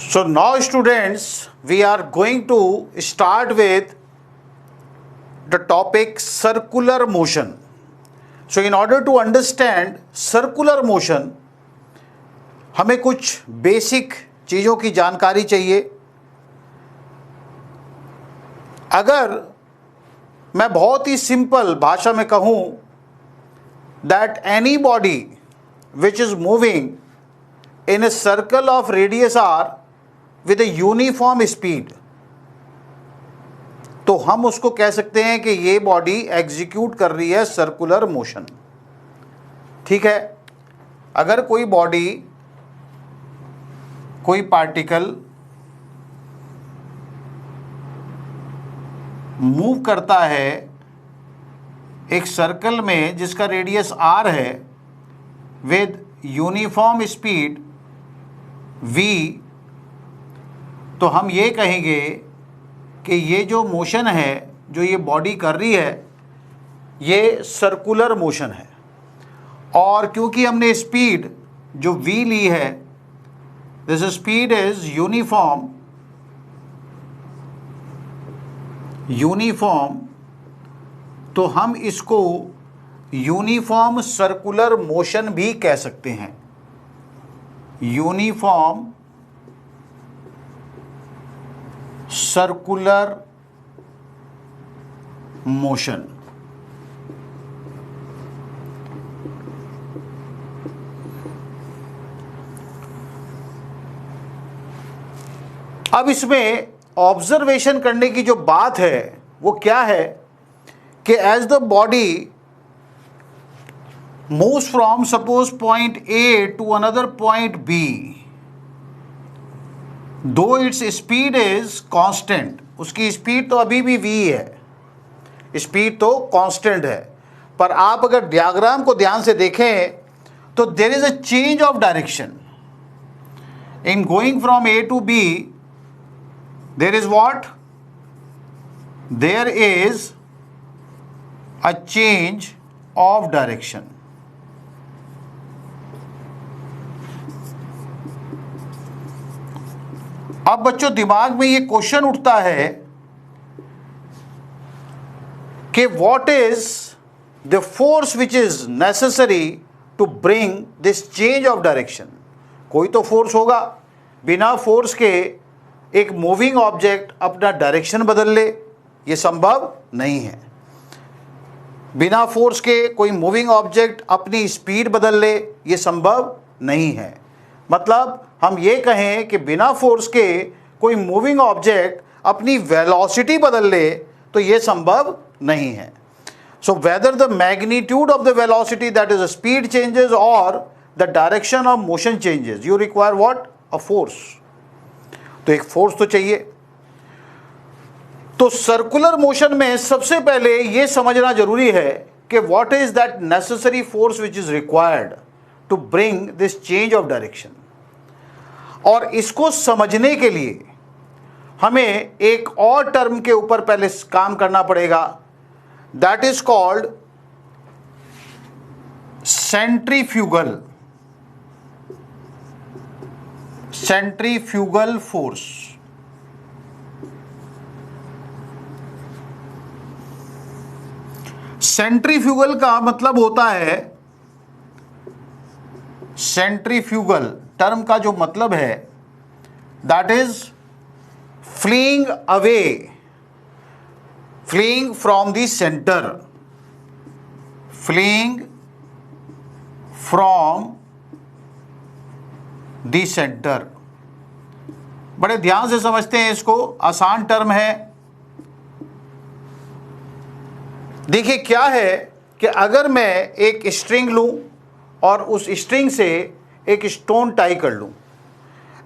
So now students, we are going to start with the topic circular motion. So in order to understand circular motion, हमें कुछ basic चीज़ों की जानकारी चाहिए। अगर मैं बहुत ही सिंपल भाषा में कहूँ that any body which is moving in a circle of radius r with a uniform speed, तो हम उसको कह सकते हैं कि ये बॉडी एग्जीक्यूट कर रही है सर्कुलर मोशन। ठीक है, अगर कोई बॉडी, कोई पार्टिकल मूव करता है एक सर्कल में जिसका रेडियस r है विद यूनिफॉर्म स्पीड v, तो हम ये कहेंगे कि ये जो मोशन है जो ये बॉडी कर रही है ये सर्कुलर मोशन है। और क्योंकि हमने स्पीड जो v ली है, दिस स्पीड इज यूनिफॉर्म, तो हम इसको यूनिफॉर्म सर्कुलर मोशन भी कह सकते हैं। Uniform circular motion. अब इसमें ऑब्जर्वेशन करने की जो बात है वो क्या है कि as the body moves from suppose point A to another point B, though its speed is constant, उसकी स्पीड तो अभी भी v है, स्पीड तो कांस्टेंट है, पर आप अगर डायग्राम को ध्यान से देखें तो there is a change of direction in going from A to B. There is what? There is a change of direction. अब बच्चों दिमाग में ये क्वेश्चन उठता है कि what is the force which is necessary to bring this change of direction. कोई तो फोर्स होगा, बिना फोर्स के एक मूविंग ऑब्जेक्ट अपना डायरेक्शन बदल ले ये संभव नहीं है। बिना फोर्स के कोई मूविंग ऑब्जेक्ट अपनी स्पीड बदल ले ये संभव नहीं है। मतलब हम ये कहें कि बिना फोर्स के कोई मूविंग ऑब्जेक्ट अपनी वेलोसिटी बदल ले तो ये संभव नहीं है। So whether the magnitude of the velocity that is speed changes और the direction of motion changes, you require what? A force. तो एक फोर्स तो चाहिए। तो सर्कुलर मोशन में सबसे पहले ये समझना जरूरी है कि what is that necessary force which is required to bring this change of direction. और इसको समझने के लिए हमें एक और टर्म के ऊपर पहले काम करना पड़ेगा, that is called centrifugal force. Centrifugal का मतलब होता है, सेंट्रीफ्यूगल टर्म का जो मतलब है that is fleeing away, fleeing from the centre, fleeing from the centre. बड़े ध्यान से समझते हैं इसको, आसान टर्म है। देखिए क्या है कि अगर मैं एक स्ट्रिंग लूं और उस स्ट्रिंग से एक स्टोन टाई कर लूं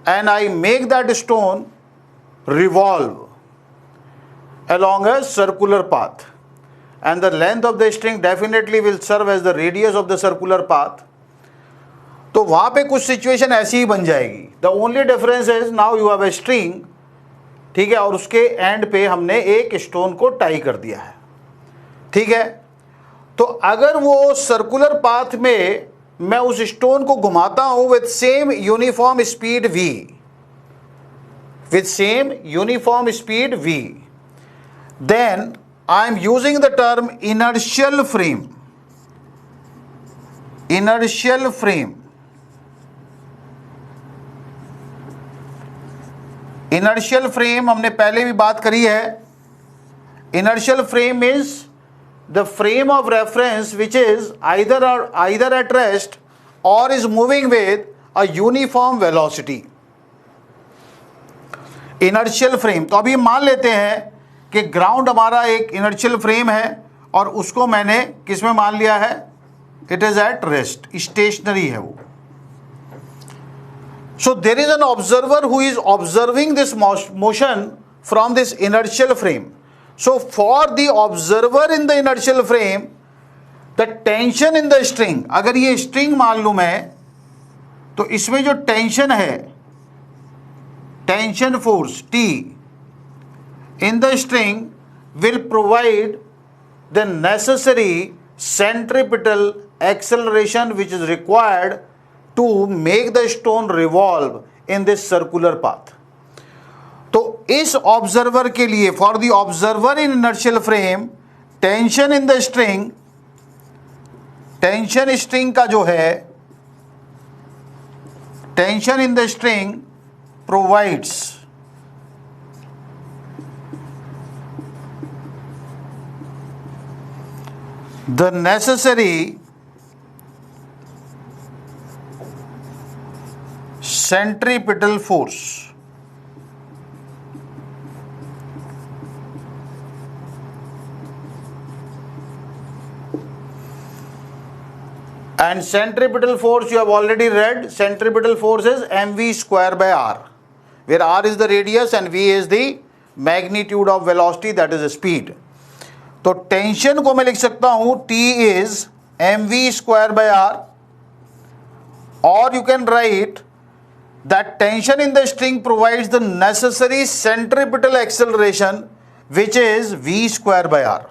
and I make that stone revolve along a circular path and the length of the string definitely will serve as the radius of the circular path, तो वहां पे कुछ सिचुएशन ऐसी ही बन जाएगी। The only difference is now you have a string, ठीक है, और उसके एंड पे हमने एक स्टोन को टाई कर दिया है। ठीक है, तो अगर वो सर्कुलर पाथ में मैं उस स्टोन को घुमाता हूं with same uniform speed v, with same uniform speed v, then I am using the term inertial frame. Inertial frame. Inertial frame हमने पहले भी बात करी है. Inertial frame is the frame of reference which is either at rest or is moving with a uniform velocity. Inertial frame. तो अभी मान लेते हैं कि ग्राउंड हमारा एक इनर्शियल फ्रेम है और उसको मैंने किस में मान लिया है, it is at rest, stationary है वो. So there is an observer who is observing this motion from this inertial frame. So for the observer in the inertial frame the tension in the string, अगर ये string मान लूं मैं, तो इसमें जो टेंशन है, tension force T in the string will provide the necessary centripetal acceleration which is required to make the stone revolve in this circular path. तो इस ऑब्जर्वर के लिए, for the observer in inertial frame, tension in the string, tension string का जो है, tension in the string provides the necessary centripetal force. And centripetal force you have already read. Centripetal force is mv square by r, where r is the radius and v is the magnitude of velocity, that is speed. तो tension को मैं लिख सकता हूं T is mv square by r, or you can write that tension in the string provides the necessary centripetal acceleration which is v square by r.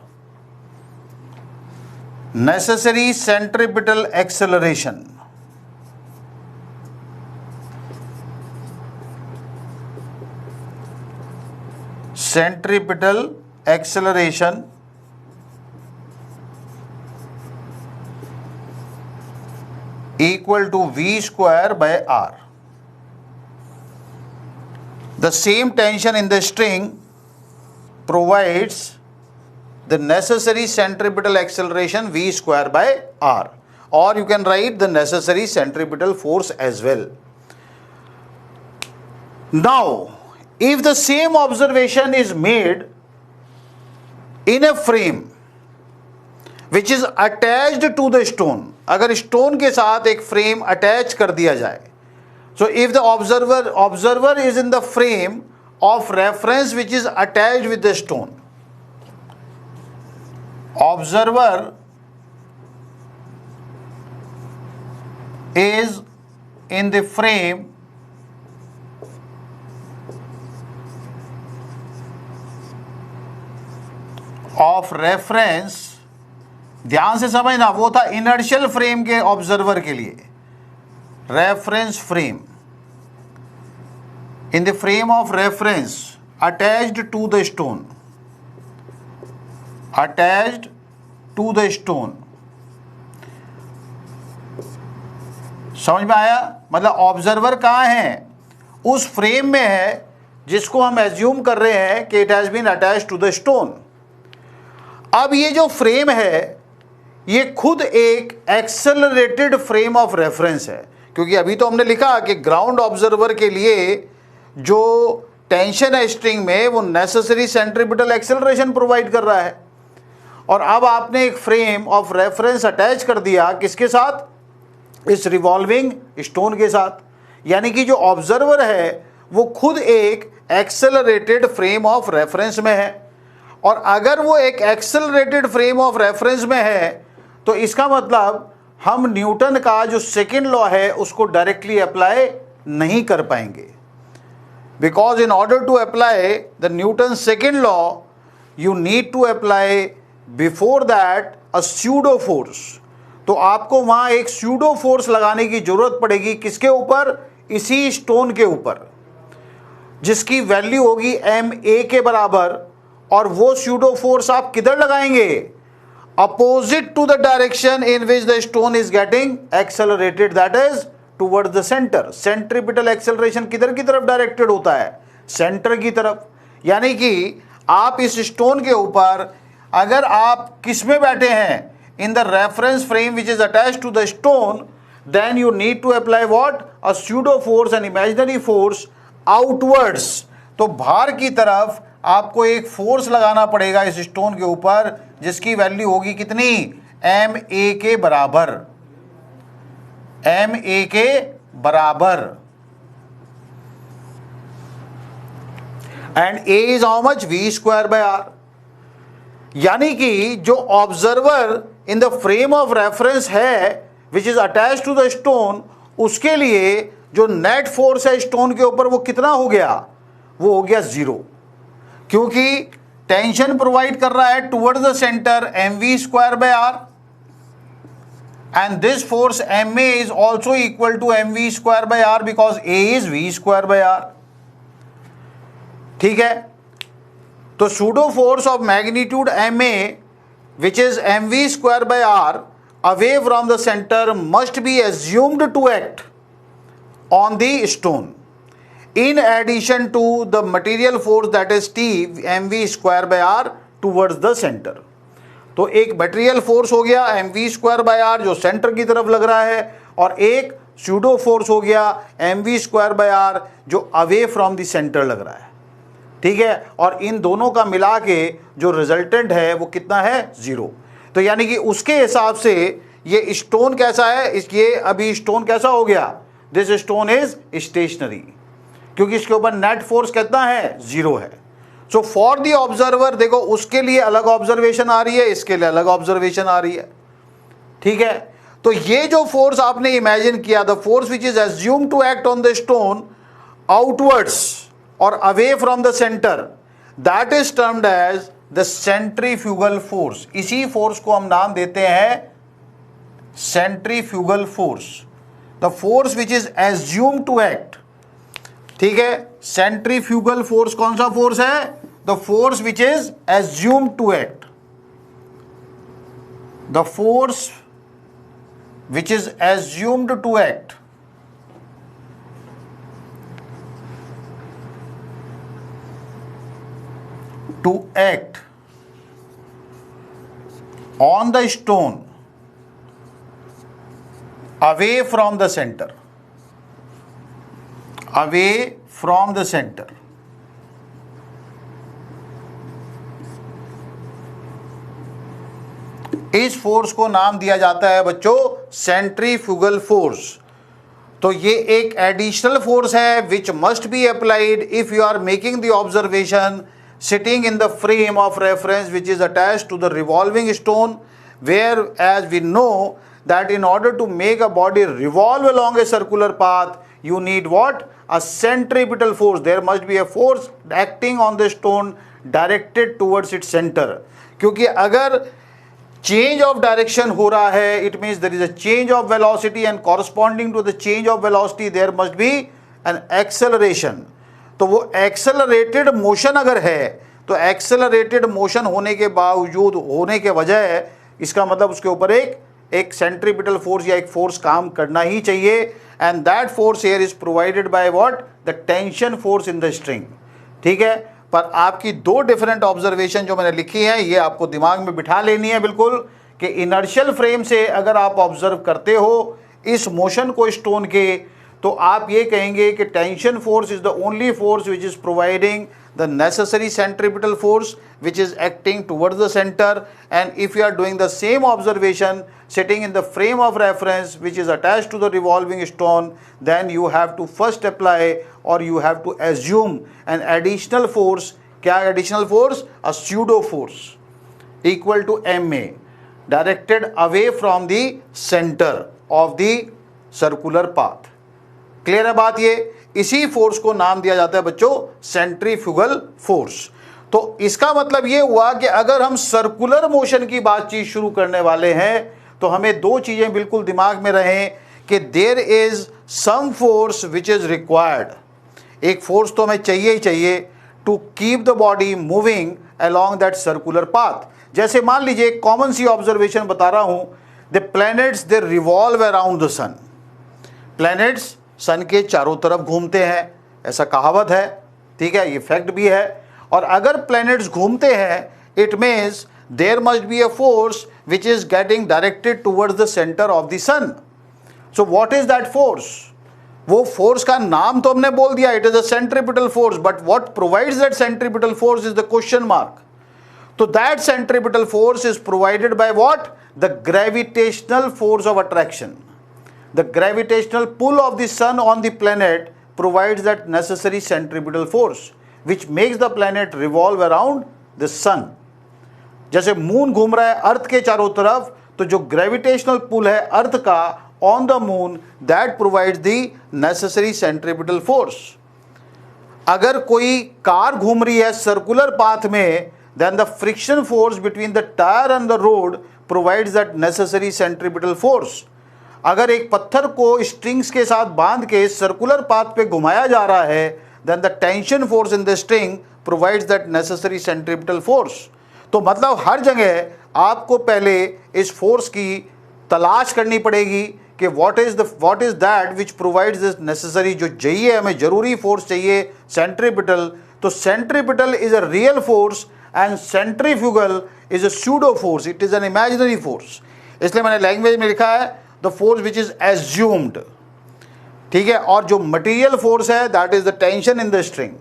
Necessary centripetal acceleration. Centripetal acceleration equal to v square by r. The same tension in the string provides the necessary centripetal acceleration v square by r, or you can write the necessary centripetal force as well. Now, if the same observation is made in a frame which is attached to the stone, अगर stone के साथ एक frame attach कर दिया जाए, so if the observer is in the frame of reference which is attached with the stone, observer is in the frame of reference, ध्यान से समझना, वो था इनर्शियल फ्रेम के ऑब्जर्वर के लिए, reference frame, in the frame of reference attached to the stone, attached to the stone. समझ में आया? मतलब ऑब्जर्वर कहाँ है? उस फ्रेम में है जिसको हम एज्यूम कर रहे हैं कि it has been attached to the stone. अब ये जो फ्रेम है ये खुद एक एक्सेलरेटेड फ्रेम ऑफ रेफरेंस है, क्योंकि अभी तो हमने लिखा कि ग्राउंड ऑब्जर्वर के लिए जो टेंशन है स्ट्रिंग में वो नेसेसरी सेंट्रीपिटल एक्सेलरेशन प्रोवाइड कर रहा है, और अब आपने एक फ्रेम ऑफ रेफरेंस अटैच कर दिया किसके साथ? इस रिवॉल्विंग स्टोन के साथ. यानी कि जो ऑब्जर्वर है वो खुद एक एक्सेलरेटेड फ्रेम ऑफ रेफरेंस में है, और अगर वो एक एक्सेलरेटेड फ्रेम ऑफ रेफरेंस में है तो इसका मतलब हम न्यूटन का जो सेकेंड लॉ है उसको डायरेक्टली अप्लाई नहीं कर पाएंगे, because in order to apply the Newton second law you need to apply before that a pseudo force. तो आपको वहां एक स्यूडो फोर्स लगाने की जरूरत पड़ेगी. किसके ऊपर? इसी स्टोन के ऊपर. जिसकी वैल्यू होगी एम ए के बराबर, और वो स्यूडो फोर्स आप किधर लगाएंगे, opposite to the direction in which the stone is getting accelerated, that is towards the centre. Centripetal acceleration किधर की तरफ डायरेक्टेड होता है, सेंटर की तरफ। यानी कि आप इस स्टोन के ऊपर अगर आप किस में बैठे हैं, in the reference frame which is attached to the stone, then you need to apply what, a pseudo force, an imaginary force outwards। तो बाहर की तरफ आपको एक फोर्स लगाना पड़ेगा इस स्टोन के ऊपर, जिसकी वैल्यू होगी कितनी, एम ए के बराबर, एम ए के बराबर। And a is how much, v square by r. यानी कि जो observer in the frame of reference है which is attach to the stone, उसके लिए जो नेट फोर्स है स्टोन के ऊपर वो कितना हो गया, वो हो गया 0, क्योंकि टेंशन प्रोवाइड कर रहा है towards the centre M V square by R, and this force M A is also equal to M V square by R because A is V square by R. ठीक है, तो pseudo force of magnitude M A which is M V square by R away from the center must be assumed to act on the stone in addition to the material force that is T mv square by r towards the center। तो एक material force हो गया mv square bye r जो centre की तरफ लग रहा है, और एक सूडो फोर्स हो गया mv स्क्वायर बाय r जो अवे फ्रॉम द सेंटर लग रहा है। ठीक है, और इन दोनों का मिला के जो रिजल्टेंट है वो कितना है, 0। तो यानी कि उसके हिसाब से ये स्टोन कैसा है, ये अभी स्टोन कैसा हो गया, दिस स्टोन इज स्टेशनरी, क्योंकि इसके ऊपर नेट फोर्स कितना है, 0 है। सो फॉर द ऑब्जर्वर, देखो उसके लिए अलग ऑब्जर्वेशन आ रही है, इसके लिए अलग ऑब्जर्वेशन आ रही है। ठीक है, तो ये जो फोर्स आपने इमेजिन किया, the force which is assume to act on the stone outwards और away from the centre, that is termed as the centrifugal force. इसी फोर्स को हम नाम देते हैं centrifugal force, the force which is assume to act. ठीक है, centrifugal force कौन सा फोर्स है, the force which is assume to act, the force which is assumed to act. To act on the stone away from the center, away from the center। इस force को नाम दिया जाता है बच्चों सेंट्रीफ्यूगल फोर्स। तो ये एक एडिशनल फोर्स है which must be applied if you are making the observation sitting in the frame of reference which is attached to the revolving stone, whereas we know that in order to make a body revolve along a circular path, you need what, a centripetal force, there must be a force acting on the stone directed towards its center। क्योंकि अगर change of direction हो रहा है, it means there is a change of velocity and corresponding to the change of velocity there must be an acceleration। तो वो accelerated motion अगर है, तो एक्सेलरेटेड मोशन होने के बावजूद, होने के वजह, इसका मतलब उसके ऊपर एक सेंट्रीपिटल फोर्स या एक फोर्स काम करना ही चाहिए, and that force here is provided by what, the tension force in the string. ठीक है, पर आपकी 2 डिफरेंट ऑब्जर्वेशन जो मैंने लिखी है ये आपको दिमाग में बिठा लेनी है बिल्कुल, कि इनर्शियल फ्रेम से अगर आप ऑब्जर्व करते हो इस मोशन को स्टोन के, तो आप ये कहेंगे कि tension force is the only force which is providing the necessary centripetal force which is acting towards the centre. And if you are doing the same observation sitting in the frame of reference which is attached to the revolving stone, then you have to first apply or you have to assume an additional force। क्या additional force? A pseudo force equal to ma directed away from the center of the circular path। Clear है बात? ये इसी force को नाम दिया जाता है बच्चों सेंट्रीफ्यूगल फोर्स। तो इसका मतलब ये हुआ कि अगर हम सर्कुलर मोशन की बातचीत शुरू करने वाले हैं तो हमें 2 चीजें बिल्कुल दिमाग में रहें कि there is some force which is required एक फोर्स तो हमें चाहिए ही चाहिए to keep the body moving along that circular path. जैसे मान लीजिए एक कॉमन सी ऑब्जर्वेशन बता रहा हूं, the planets they revolve around the sun. Planets sun के चारों तरफ घूमते हैं, ऐसा कहावत है, ठीक है, ये फैक्ट भी है। और अगर प्लैनेट्स घूमते हैं, it means there must be a force which is getting directed towards the centre of the sun. So what is that force? वो फोर्स का नाम तो हमने बोल दिया, it is a centripetal force, but what provides that centripetal force is the question mark. तो that centripetal force is provided by what? The gravitational force of attraction. The gravitational pull of the sun on the planet provides that necessary centripetal force which makes the planet revolve around the sun. जैसे moon घूम रहा है अर्थ के चारों तरफ, तो जो gravitational pull है अर्थ का on the moon, that provides the necessary centripetal force. अगर कोई कार घूम रही है सर्कुलर पाथ में, then the friction force between the tire and the road provides that necessary centripetal force. अगर एक पत्थर को स्ट्रिंग्स के साथ बांध के सर्कुलर पाथ पे घुमाया जा रहा है, then the tension force in the string provides that necessary centripetal force. तो मतलब हर जगह आपको पहले इस फोर्स की तलाश करनी पड़ेगी कि what is that which provides this necessary, जो चाहिए हमें जरूरी फोर्स चाहिए सेंट्रीपिटल। तो centripetal is a real force and centrifugal is a pseudo force, it is an imaginary force. इसलिए मैंने लैंग्वेज में लिखा है the force which is assumed, ठीक है। और जो मटीरियल फोर्स है that is the tension in the string.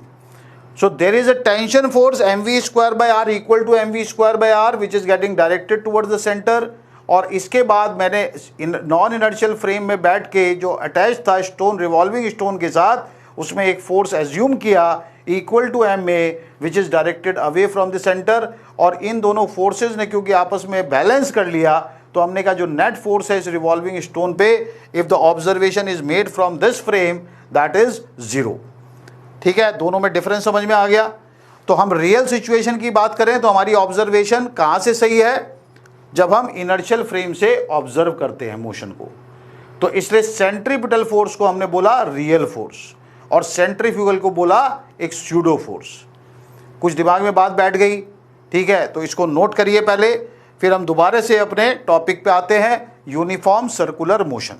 So there is a tension force mv square by are equal to mv square by R which is getting directed towards the centre. और इसके बाद मैंने non inertial frame में बैठ के जो attach था stone, revolving stone के साथ, उसमें एक फोर्स एज्यूम किया equal to ma which is directed away from the centre. और इन दोनों फोर्सेज ने क्योंकि आपस में बैलेंस कर लिया, तो हमने कहा जो नेट फोर्स है इस रिवॉल्विंग स्टोन पे, if the observation is made from this frame, that is 0। ठीक है, दोनों में डिफरेंस समझ में आ गया। तो हम रियल सिचुएशन की बात करें तो हमारी ऑब्जर्वेशन कहाँ से सही है? जब हम इनर्शियल फ्रेम से ऑब्जर्व करते हैं मोशन को। तो इसलिए सेंट्रीपिटल फोर्स को हमने बोला रियल फोर्स और सेंट्रीफ्यूगल को बोला एक स्यूडो फोर्स। कुछ दिमाग में बात बैठ गई, ठीक है, तो इसको नोट करिए पहले, फिर हम दोबारा से अपने टॉपिक पे आते हैं, यूनिफॉर्म सर्कुलर मोशन।